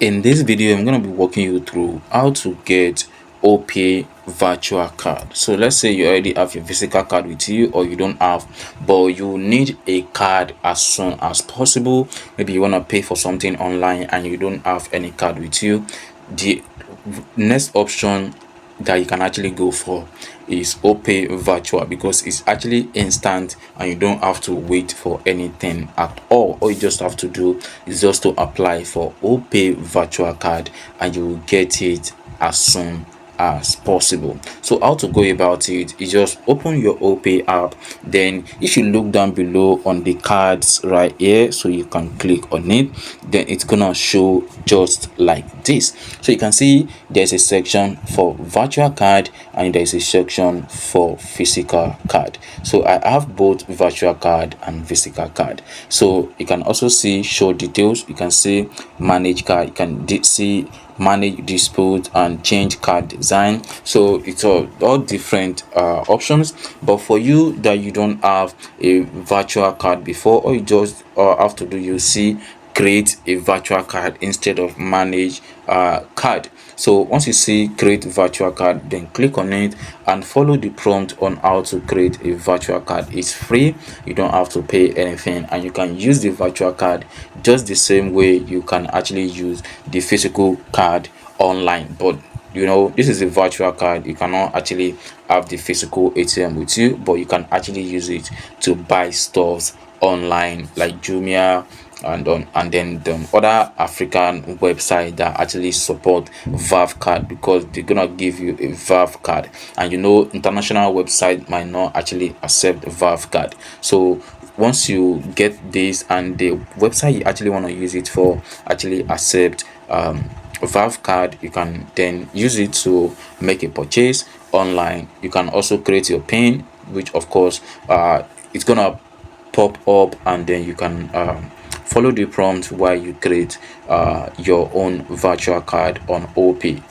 In this video, I'm going to be walking you through how to get Opay virtual card. So let's say you already have your physical card with you, or you don't have, but you need a card as soon as possible. Maybe you want to pay for something online and you don't have any card with you. The next option that you can actually go for is Opay virtual, because it's actually instant and you don't have to wait for anything at all you just have to do is just to apply for Opay virtual card and you will get it as soon as possible. So how to go about it is just open your Opay app. Then if you look down below on the cards right here, so you can click on it, then it's gonna show just like this. So you can see there's a section for virtual card and there's a section for physical card. So I have both virtual card and physical card. So you can also see show details, you can see manage card, you can see manage dispute and change card design. So it's all different options, but for you that you don't have a virtual card before, all you just have to do, you see create a virtual card instead of manage card. So once you see create virtual card, then click on it and follow the prompt on how to create a virtual card. It's free, you don't have to pay anything, and you can use the virtual card just the same way you can actually use the physical card online. But this is a virtual card, you cannot actually have the physical ATM with you, but you can actually use it to buy stuff online like Jumia and then the other African website that actually support Valve card, because they're gonna give you a Valve card, and international website might not actually accept Valve card. So once you get this and the website you actually want to use it for actually accept Valve card, you can then use it to make a purchase online. You can also create your pin, which of course it's gonna pop up, and then you can follow the prompt while you create your own virtual card on Opay.